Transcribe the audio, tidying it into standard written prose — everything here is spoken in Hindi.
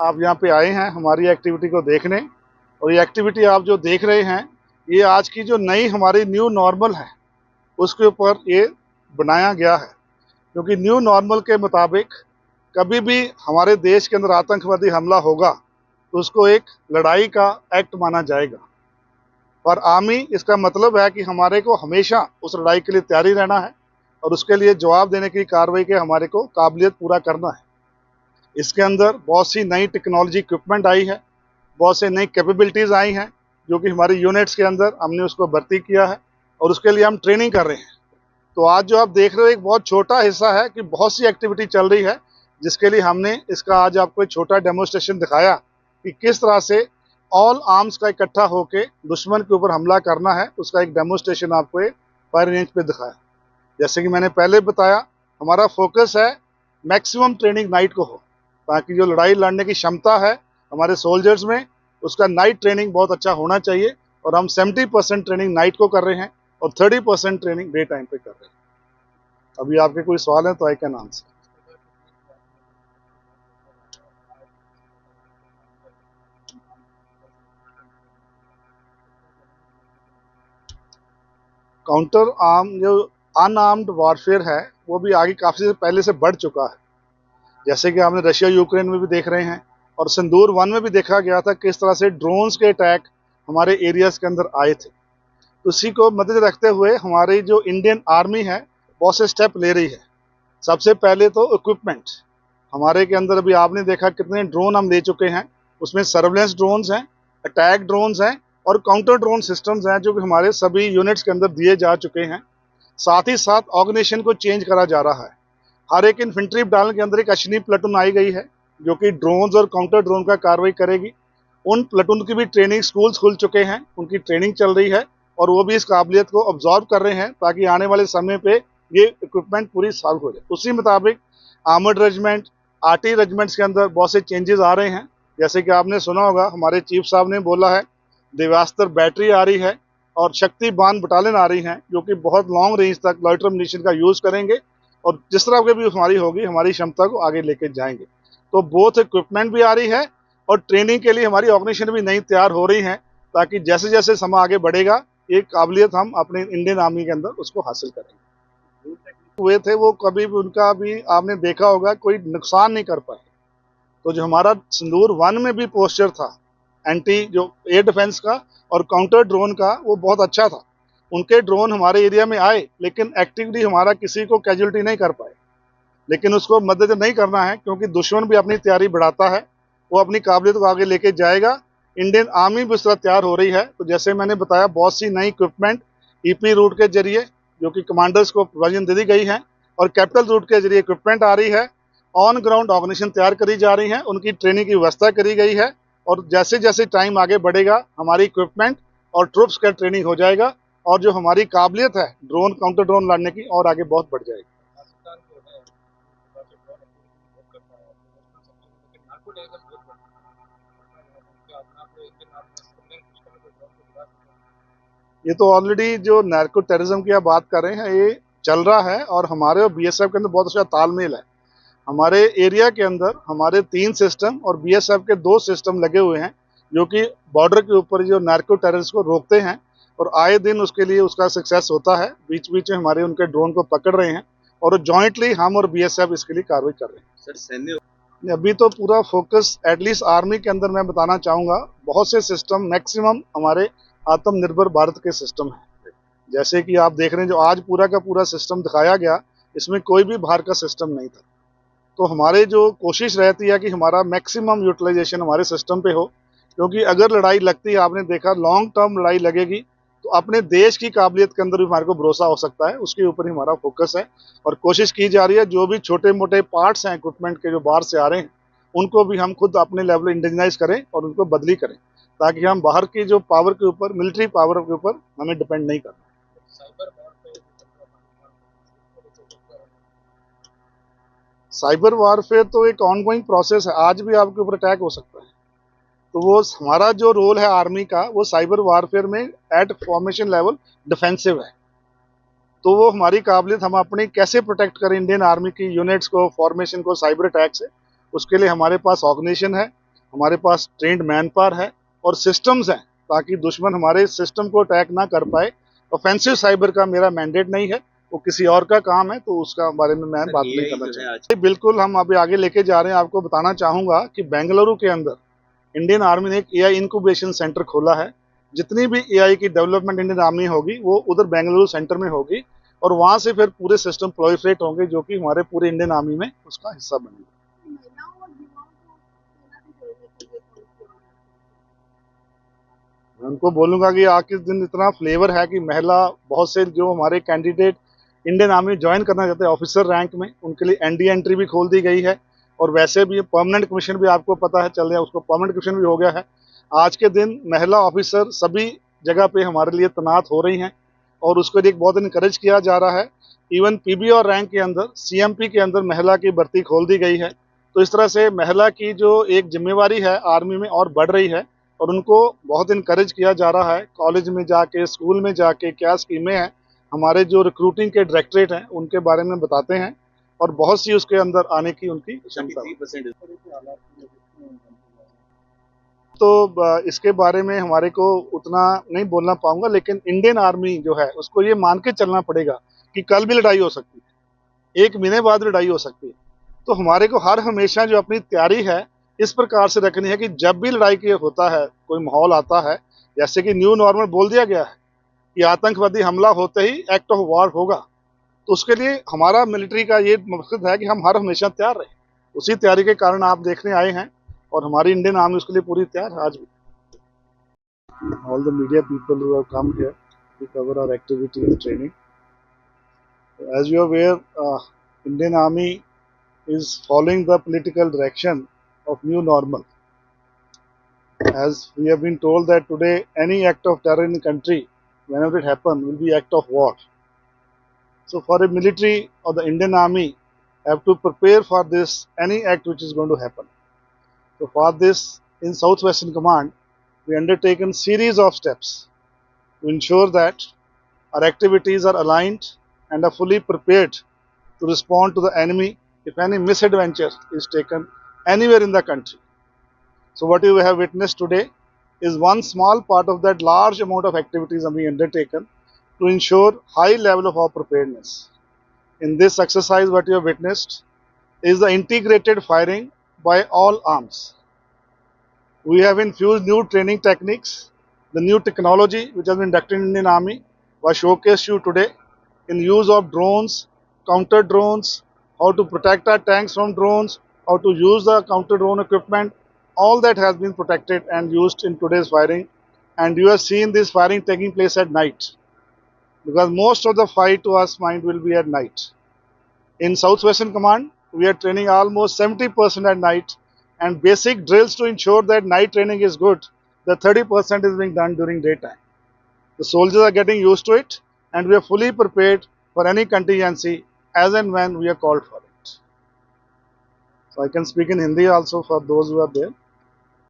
आप यहाँ पे आए हैं हमारी एक्टिविटी को देखने। और ये एक्टिविटी आप जो देख रहे हैं, ये आज की जो नई हमारी न्यू नॉर्मल है उसके ऊपर ये बनाया गया है। क्योंकि न्यू नॉर्मल के मुताबिक कभी भी हमारे देश के अंदर आतंकवादी हमला होगा तो उसको एक लड़ाई का एक्ट माना जाएगा। और आर्मी इसका मतलब है कि हमारे को हमेशा उस लड़ाई के लिए तैयारी रहना है और उसके लिए जवाब देने की कार्रवाई के हमारे को काबिलियत पूरा करना है। इसके अंदर बहुत सी नई टेक्नोलॉजी इक्विपमेंट आई है, बहुत से नई कैपेबिलिटीज़ आई हैं जो कि हमारी यूनिट्स के अंदर हमने उसको भर्ती किया है और उसके लिए हम ट्रेनिंग कर रहे हैं। तो आज जो आप देख रहे हो एक बहुत छोटा हिस्सा है कि बहुत सी एक्टिविटी चल रही है, जिसके लिए हमने इसका आज आपको एक छोटा डेमोस्ट्रेशन दिखाया कि किस तरह से ऑल आर्म्स का इकट्ठा होकर दुश्मन के ऊपर हमला करना है। उसका एक डेमोस्ट्रेशन आपको फायर रेंज पे दिखाया। जैसे कि मैंने पहले बताया, हमारा फोकस है मैक्सिमम ट्रेनिंग नाइट को हो, ताकि जो लड़ाई लड़ने की क्षमता है हमारे सोल्जर्स में, उसका नाइट ट्रेनिंग बहुत अच्छा होना चाहिए। और हम 70% ट्रेनिंग नाइट को कर रहे हैं और 30% ट्रेनिंग डे टाइम पे कर रहे हैं। अभी आपके कोई सवाल है तो I can answer. Counter arm जो अनआर्म्ड वारफेयर है वो भी आगे काफ़ी पहले से बढ़ चुका है। जैसे कि आपने रशिया यूक्रेन में भी देख रहे हैं और सिंदूर 1 में भी देखा गया था किस तरह से ड्रोन्स के अटैक हमारे एरियाज के अंदर आए थे। उसी को मद्देनजर रखते हुए हमारी जो इंडियन आर्मी है बहुत से स्टेप ले रही है। सबसे पहले तो इक्विपमेंट हमारे के अंदर अभी आपने देखा कितने ड्रोन हम ले चुके हैं। उसमें सर्वेलेंस ड्रोन्स हैं, अटैक ड्रोन्स हैं और काउंटर ड्रोन सिस्टम्स हैं जो कि हमारे सभी यूनिट्स के अंदर दिए जा चुके हैं। साथ ही साथ ऑर्गेनाइजेशन को चेंज करा जा रहा है। हर एक इन्फेंट्री डाल के अंदर एक अश्विनी प्लेटून आई गई है जो कि ड्रोन्स और काउंटर ड्रोन का कार्रवाई करेगी। उन प्लेटून की भी ट्रेनिंग स्कूल्स खुल चुके हैं, उनकी ट्रेनिंग चल रही है और वो भी इस काबिलियत को ऑब्जॉर्व कर रहे हैं ताकि आने वाले समय पे ये इक्विपमेंट पूरी सॉल्व हो जाए। उसी मुताबिक आर्मर्ड रेजिमेंट, आर्टी रेजिमेंट्स के अंदर बहुत से चेंजेस आ रहे हैं। जैसे कि आपने सुना होगा हमारे चीफ साहब ने बोला है देवास्त्र बैटरी आ रही है और शक्ति बान बटालियन आ रही हैं जो कि बहुत लॉन्ग रेंज तक लॉइटर एम्यूनिशन का यूज़ करेंगे और जिस तरह की भी हमारी होगी हमारी क्षमता को आगे लेके जाएंगे। तो बोथ इक्विपमेंट भी आ रही है और ट्रेनिंग के लिए हमारी ऑर्गेनाइजेशन भी नई तैयार हो रही है ताकि जैसे जैसे समय आगे बढ़ेगा ये काबिलियत हम अपने इंडियन आर्मी के अंदर उसको हासिल करेंगे। हुए थे वो कभी भी उनका भी आपने देखा होगा कोई नुकसान नहीं कर पाए। तो जो हमारा सिंदूर 1 में भी पोस्चर था एंटी जो एयर डिफेंस का और काउंटर ड्रोन का, वो बहुत अच्छा था। उनके ड्रोन हमारे एरिया में आए लेकिन एक्टिवली हमारा किसी को कैजुअलिटी नहीं कर पाए। लेकिन उसको मद्देनजर नहीं करना है क्योंकि दुश्मन भी अपनी तैयारी बढ़ाता है, वो अपनी काबिलियत को आगे लेके जाएगा। इंडियन आर्मी भी उस तरह तैयार हो रही है। तो जैसे मैंने बताया बहुत सी नई इक्विपमेंट ईपी रूट के जरिए जो कि कमांडर्स को प्रोविजन दे दी गई है और कैपिटल रूट के जरिए इक्विपमेंट आ रही है। ऑन ग्राउंड ऑर्गेनाइजेशन तैयार करी जा रही है, उनकी ट्रेनिंग की व्यवस्था करी गई है और जैसे जैसे टाइम आगे बढ़ेगा हमारी इक्विपमेंट और ट्रूप्स का ट्रेनिंग हो जाएगा और जो हमारी काबिलियत है ड्रोन काउंटर ड्रोन लड़ने की और आगे बहुत बढ़ जाएगी। ये तो ऑलरेडी जो नैर्को टेररिज्म की आप बात कर रहे हैं ये चल रहा है और हमारे और बीएसएफ के अंदर बहुत अच्छा तालमेल है। हमारे एरिया के अंदर हमारे 3 सिस्टम और बीएसएफ के 2 सिस्टम लगे हुए हैं जो कि बॉर्डर के ऊपर जो नार्को टेररिस्ट को रोकते हैं और आए दिन उसके लिए उसका सक्सेस होता है। बीच बीच में हमारे उनके ड्रोन को पकड़ रहे हैं और जॉइंटली हम और बीएसएफ इसके लिए कार्रवाई कर रहे हैं। सर सैन्य अभी तो पूरा फोकस एटलीस्ट आर्मी के अंदर मैं बताना चाहूँगा बहुत से सिस्टम मैक्सिमम हमारे आत्मनिर्भर भारत के सिस्टम हैं। जैसे कि आप देख रहे हैं जो आज पूरा का पूरा सिस्टम दिखाया गया इसमें कोई भी बाहर का सिस्टम नहीं था। तो हमारे जो कोशिश रहती है कि हमारा मैक्सिमम यूटिलाइजेशन हमारे सिस्टम पे हो, क्योंकि अगर लड़ाई लगती है आपने देखा लॉन्ग टर्म लड़ाई लगेगी तो अपने देश की काबिलियत के अंदर भी हमारे को भरोसा हो सकता है। उसके ऊपर ही हमारा फोकस है और कोशिश की जा रही है जो भी छोटे मोटे पार्ट्स हैं इक्विपमेंट के जो बाहर से आ रहे हैं उनको भी हम खुद अपने लेवल इंडिजनाइज करें और उनको बदली करें ताकि हम बाहर की जो पावर के ऊपर मिलिट्री पावर के ऊपर हमें डिपेंड नहीं करना। साइबर वारफेयर तो एक ऑनगोइंग प्रोसेस है, आज भी आपके ऊपर अटैक हो सकता है। तो वो हमारा जो रोल है आर्मी का वो साइबर वारफेयर में एट फॉर्मेशन लेवल डिफेंसिव है। तो वो हमारी काबिलियत हम अपनी कैसे प्रोटेक्ट करें इंडियन आर्मी की यूनिट्स को फॉर्मेशन को साइबर अटैक से, उसके लिए हमारे पास ऑर्गेनाइजेशन है हमारे पास ट्रेंड मैन पावर है और सिस्टम्स हैं ताकि दुश्मन हमारे सिस्टम को अटैक ना कर पाए। ऑफेंसिव साइबर का मेरा मैंडेट नहीं है, वो किसी और का काम है, तो उसका बारे में मैं बात नहीं करना चाहता। बिल्कुल हम अभी आगे लेके जा रहे हैं। आपको बताना चाहूँगा कि बेंगलुरु के अंदर इंडियन आर्मी ने एक एआई इंक्यूबेशन सेंटर खोला है। जितनी भी एआई की डेवलपमेंट इंडियन आर्मी होगी वो उधर बेंगलुरु सेंटर में होगी और वहाँ से फिर पूरे सिस्टम प्रोलिफरेट होंगे जो कि हमारे पूरे इंडियन आर्मी में उसका हिस्सा बनेगा। मैं उनको बोलूंगा कि आज के दिन इतना फ्लेवर है कि महिला बहुत से जो हमारे कैंडिडेट इंडियन आर्मी ज्वाइन करना चाहते हैं ऑफिसर रैंक में, उनके लिए एनडी एंट्री भी खोल दी गई है और वैसे भी परमानेंट कमीशन भी आपको पता है चल रहा है, उसको परमानेंट कमीशन भी हो गया है। आज के दिन महिला ऑफिसर सभी जगह पे हमारे लिए तैनात हो रही हैं और उसको लिए बहुत इनकरेज किया जा रहा है। इवन पीबी और रैंक के अंदर सीएमपी के अंदर महिला की भर्ती खोल दी गई है। तो इस तरह से महिला की जो एक जिम्मेवारी है आर्मी में और बढ़ रही है और उनको बहुत इनकरेज किया जा रहा है। कॉलेज में जाके, स्कूल में जाके क्या स्कीमें हैं, हमारे जो रिक्रूटिंग के डायरेक्टरेट हैं उनके बारे में बताते हैं और बहुत सी उसके अंदर आने की उनकी क्षमता। तो इसके बारे में हमारे को उतना नहीं बोलना पाऊंगा, लेकिन इंडियन आर्मी जो है उसको ये मान के चलना पड़ेगा कि कल भी लड़ाई हो सकती है, एक महीने बाद लड़ाई हो सकती है। तो हमारे को हर हमेशा जो अपनी तैयारी है इस प्रकार से रखनी है कि जब भी लड़ाई की होता है, कोई माहौल आता है, जैसे कि न्यू नॉर्मल बोल दिया गया है कि आतंकवादी हमला होते ही एक्ट ऑफ वॉर होगा, तो उसके लिए हमारा मिलिट्री का ये मकसद है कि हम हर हमेशा तैयार रहें। उसी तैयारी के कारण आप देखने आए हैं और हमारी इंडियन आर्मी उसके लिए पूरी तैयार है आज भी। All the media people who have come here to cover our activity and training, as you are aware, Indian army is following the political direction of new normal. As we have been told that today any act of terror in the country, whenever it happens, will be act of war. So for a military or the Indian army have to prepare for this, any act which is going to happen. So for this, in Southwestern Command, we undertaken series of steps to ensure that our activities are aligned and are fully prepared to respond to the enemy if any misadventure is taken anywhere in the country. So what you have witnessed today is one small part of that large amount of activities being undertaken to ensure high level of our preparedness. In this exercise, what you have witnessed is the integrated firing by all arms. We have infused new training techniques. The new technology which has been inducted in Indian Army was showcased to you today in use of drones, counter drones, how to protect our tanks from drones, how to use the counter drone equipment. All that has been protected and used in today's firing. And you have seen this firing taking place at night, because most of the fight to us mind will be at night. In Southwestern Command, we are training almost 70% at night, and basic drills to ensure that night training is good. The 30% is being done during daytime. The soldiers are getting used to it, and we are fully prepared for any contingency as and when we are called for it. So I can speak in Hindi also for those who are there.